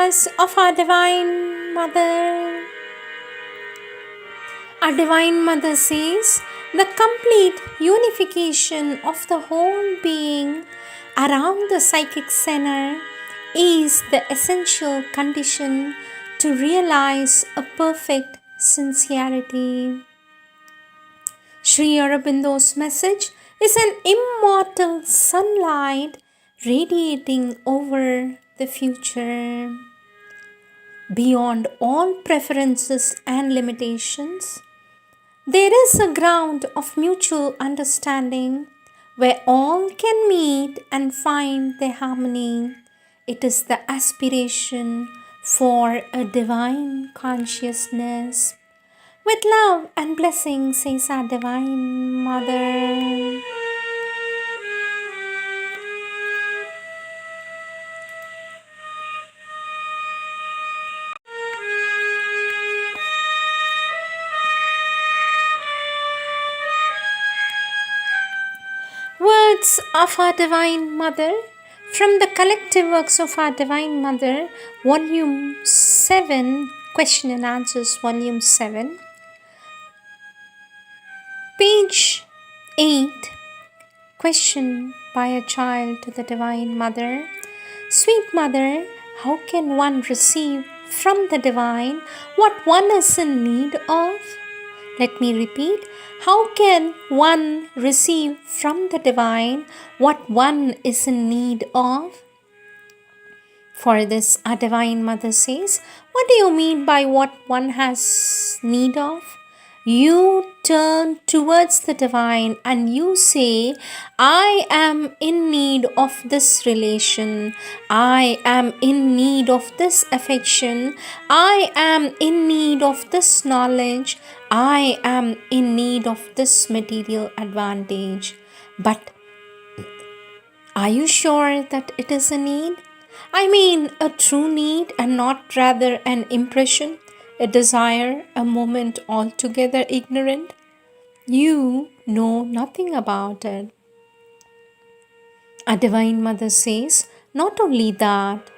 us of our Divine Mother. Our Divine Mother says, the complete unification of the whole being around the psychic center is the essential condition to realize a perfect sincerity. Sri Aurobindo's message is an immortal sunlight radiating over the future. Beyond all preferences and limitations, there is a ground of mutual understanding where all can meet and find their harmony. It is the aspiration for a divine consciousness. With love and blessing, says our Divine Mother. Words of our Divine Mother from the collective works of our Divine Mother, Volume 7, Question and Answers, Volume 7, page 8, question by a child to the Divine Mother. Sweet Mother, how can one receive from the Divine what one is in need of? Let me repeat. How can one receive from the Divine what one is in need of? For this, our Divine Mother says, what do you mean by what one has need of? You turn towards the Divine and you say, I am in need of this relation. I am in need of this affection. I am in need of this knowledge. I am in need of this material advantage. But are you sure that it is a need? I mean a true need and not rather an impression, a desire, a moment altogether ignorant? You know nothing about it. Our Divine Mother says, not only that,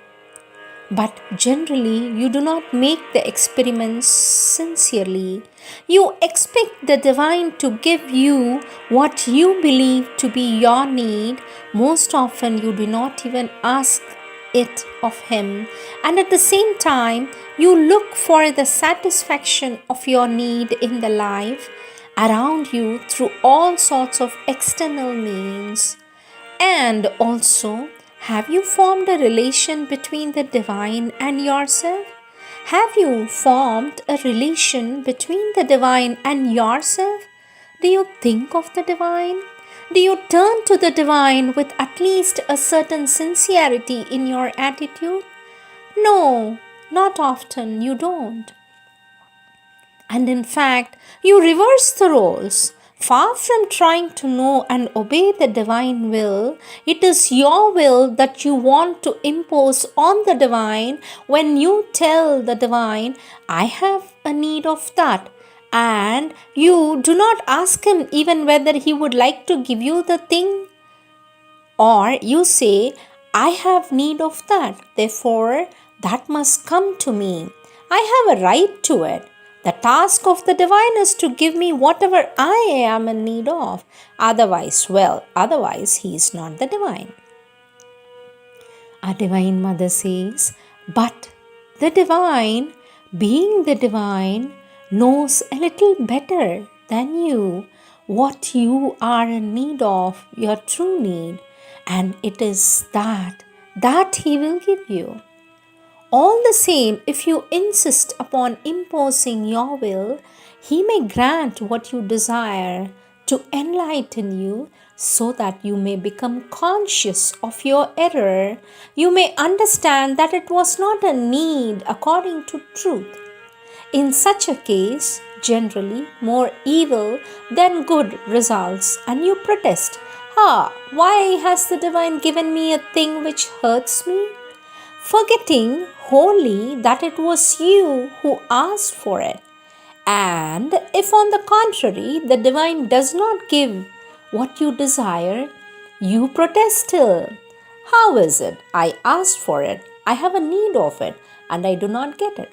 but generally you do not make the experiments sincerely. You expect the Divine to give you what you believe to be your need. Most often you do not even ask it of Him, and at the same time you look for the satisfaction of your need in the life around you through all sorts of external means. And also, have you formed a relation between the Divine and yourself? Have you formed a relation between the Divine and yourself? Do you think of the Divine? Do you turn to the Divine with at least a certain sincerity in your attitude? No, not often, you don't. And in fact, you reverse the roles. Far from trying to know and obey the Divine will, it is your will that you want to impose on the Divine when you tell the Divine, I have a need of that. And you do not ask Him even whether He would like to give you the thing. Or you say, I have need of that, therefore that must come to me. I have a right to it. The task of the Divine is to give me whatever I am in need of. Otherwise He is not the Divine. Our Divine Mother says, but the Divine, being the Divine, knows a little better than you what you are in need of, your true need, and it is that He will give you. All the same, if you insist upon imposing your will, He may grant what you desire to enlighten you so that you may become conscious of your error. You may understand that it was not a need according to truth. In such a case, generally more evil than good results, and you protest, why has the Divine given me a thing which hurts me? Forgetting wholly that it was you who asked for it. And if on the contrary the Divine does not give what you desire, you protest still. How is it? I asked for it I have a need of it and I do not get it.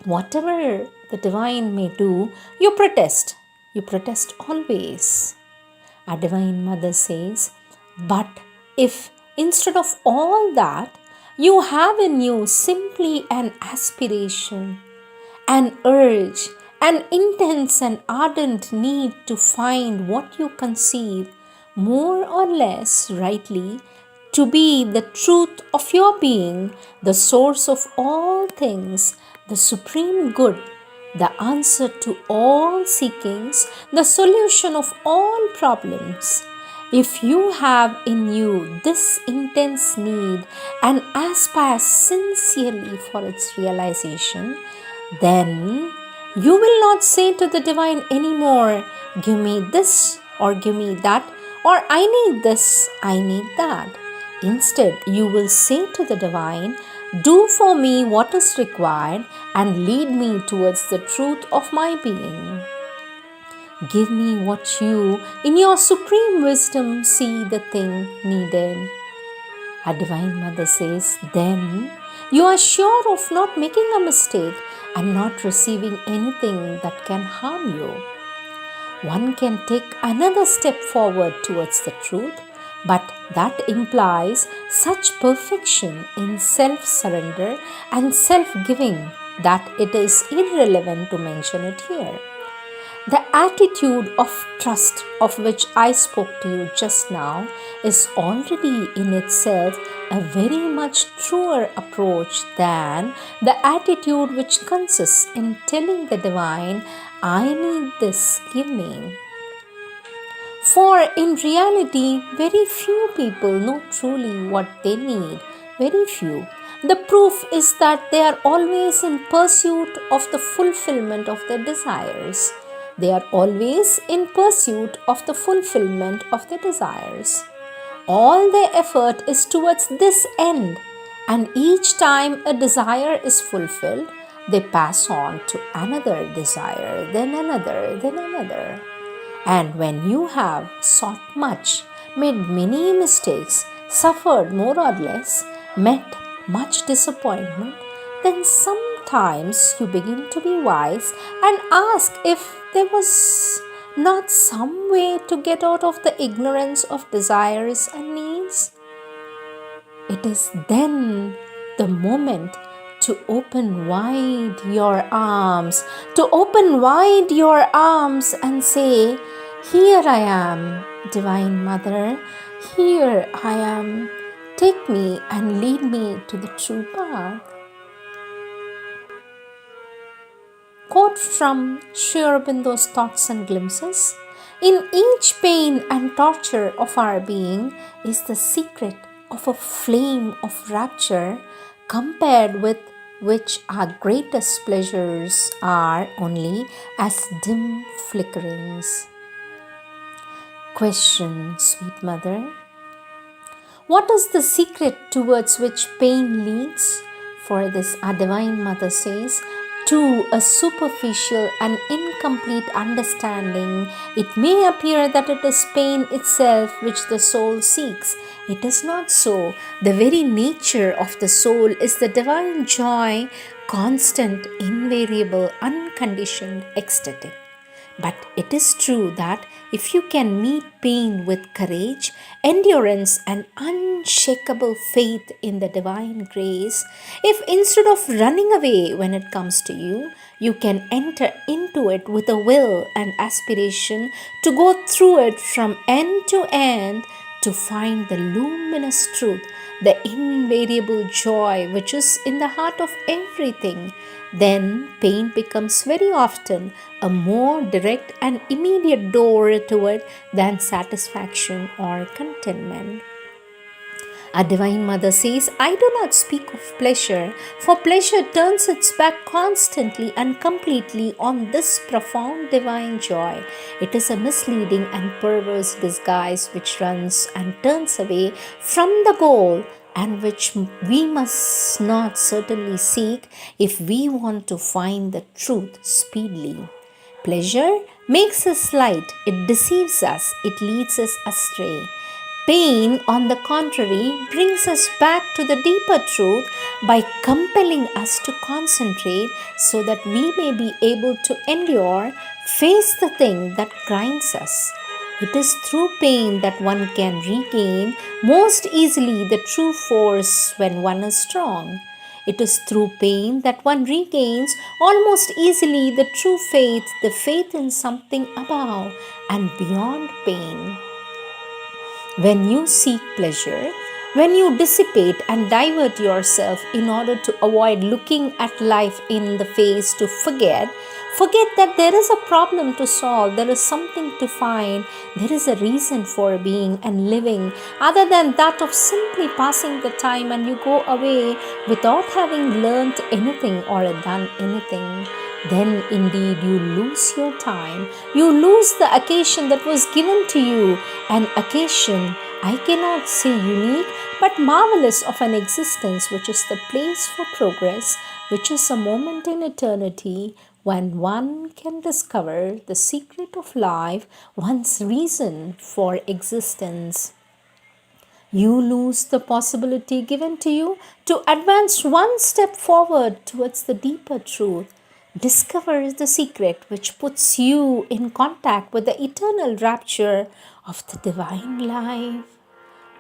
Whatever the divine may do, you protest. You protest always. Our Divine Mother says, but if instead of all that, you have in you simply an aspiration, an urge, an intense and ardent need to find what you conceive, more or less rightly, to be the truth of your being, the source of all things, the supreme good, the answer to all seekings, the solution of all problems. If you have in you this intense need and aspire sincerely for its realization, then you will not say to the divine anymore, give me this or give me that, or I need this, I need that. Instead, you will say to the divine, do for me what is required and lead me towards the truth of my being. Give me what you, in your supreme wisdom, see the thing needed. Our Divine Mother says, then you are sure of not making a mistake and not receiving anything that can harm you. One can take another step forward towards the truth, but that implies such perfection in self-surrender and self-giving that it is irrelevant to mention it here. The attitude of trust of which I spoke to you just now is already in itself a very much truer approach than the attitude which consists in telling the divine, I need this, give me. For in reality, very few people know truly what they need. Very few. The proof is that they are always in pursuit of the fulfillment of their desires. They are always in pursuit of the fulfillment of their desires. All their effort is towards this end, and each time a desire is fulfilled, they pass on to another desire, then another, then another. And when you have sought much, made many mistakes, suffered more or less, met much disappointment, then sometimes you begin to be wise and ask if there was not some way to get out of the ignorance of desires and needs. It is then the moment to open wide your arms, and say, here I am, Divine Mother, here I am. Take me and lead me to the true path. Quote from Sri Aurobindo's Thoughts and Glimpses. In each pain and torture of our being is the secret of a flame of rapture, compared with which our greatest pleasures are only as dim flickerings. Question, sweet mother. What is the secret towards which pain leads? For this, our Divine Mother says, to a superficial and incomplete understanding, it may appear that it is pain itself which the soul seeks. It is not so. The very nature of the soul is the divine joy, constant, invariable, unconditioned, ecstatic. But it is true that if you can meet pain with courage, endurance, and unshakable faith in the divine grace, if instead of running away when it comes to you, you can enter into it with a will and aspiration to go through it from end to end to find the luminous truth, the invariable joy which is in the heart of everything, then pain becomes very often a more direct and immediate door to it than satisfaction or contentment. Our Divine Mother says, I do not speak of pleasure, for pleasure turns its back constantly and completely on this profound divine joy. It is a misleading and perverse disguise which runs and turns away from the goal, and which we must not certainly seek if we want to find the truth speedily. Pleasure makes us light, it deceives us, it leads us astray. Pain, on the contrary, brings us back to the deeper truth by compelling us to concentrate so that we may be able to endure, face the thing that grinds us. It is through pain that one can regain most easily the true force when one is strong. It is through pain that one regains almost easily the true faith, the faith in something above and beyond pain. When you seek pleasure, when you dissipate and divert yourself in order to avoid looking at life in the face, to forget that there is a problem to solve, there is something to find, there is a reason for being and living other than that of simply passing the time, and you go away without having learnt anything or done anything. Then indeed you lose your time. You lose the occasion that was given to you, an occasion, I cannot say unique, but marvelous of an existence, which is the place for progress, which is a moment in eternity when one can discover the secret of life, one's reason for existence. You lose the possibility given to you to advance one step forward towards the deeper truth. Discover the secret which puts you in contact with the eternal rapture of the divine life.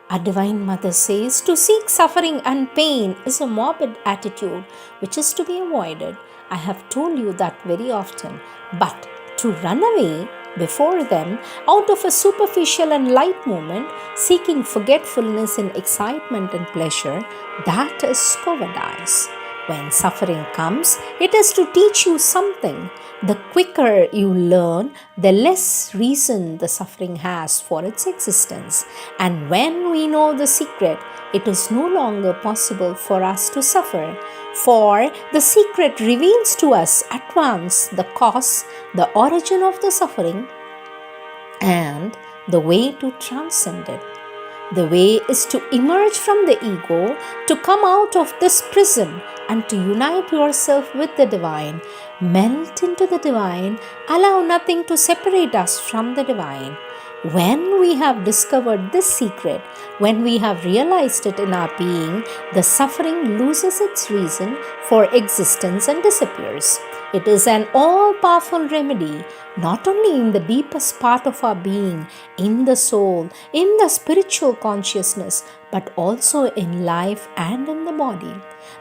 Our Divine Mother says to seek suffering and pain is a morbid attitude which is to be avoided. I have told you that very often. But to run away before them out of a superficial and light moment, seeking forgetfulness in excitement and pleasure, that is cowardice. When suffering comes, it is to teach you something. The quicker you learn, the less reason the suffering has for its existence. And when we know the secret, it is no longer possible for us to suffer. For the secret reveals to us at once the cause, the origin of the suffering, and the way to transcend it. The way is to emerge from the ego, to come out of this prison and to unite yourself with the divine. Melt into the divine, allow nothing to separate us from the divine. When we have discovered this secret, when we have realized it in our being, the suffering loses its reason for existence and disappears. It is an all-powerful remedy, not only in the deepest part of our being, in the soul, in the spiritual consciousness, but also in life and in the body.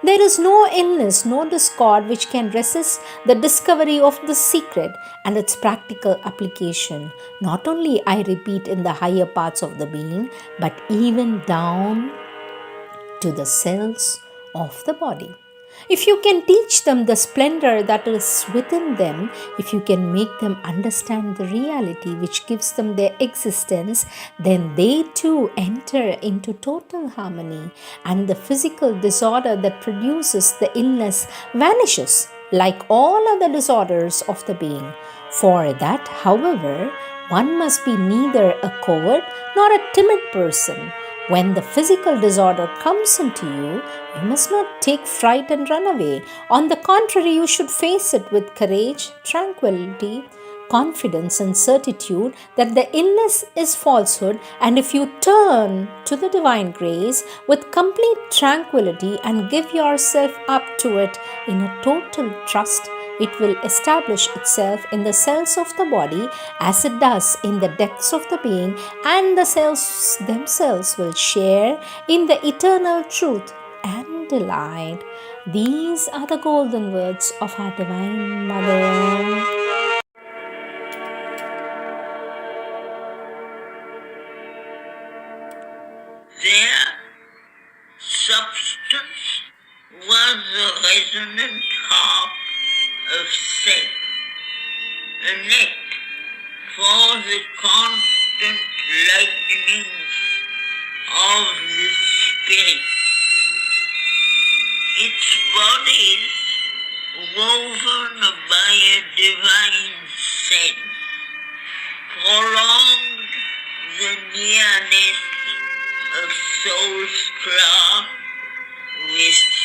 There is no illness, no discord which can resist the discovery of the secret and its practical application, not only, I repeat, in the higher parts of the being, but even down to the cells of the body. If you can teach them the splendor that is within them, if you can make them understand the reality which gives them their existence, then they too enter into total harmony, and the physical disorder that produces the illness vanishes like all other disorders of the being. For that, however, one must be neither a coward nor a timid person. When the physical disorder comes into you, you must not take fright and run away. On the contrary, you should face it with courage, tranquility, confidence, and certitude that the illness is falsehood. And if you turn to the divine grace with complete tranquility and give yourself up to it in a total trust, it will establish itself in the cells of the body as it does in the depths of the being, and the cells themselves will share in the eternal truth and delight. These are the golden words of our Divine Mother. Their substance was the resonant harp of sin, a net for the constant lightnings of the spirit. Its bodies woven by a divine sense prolonged the nearness of soul's craft with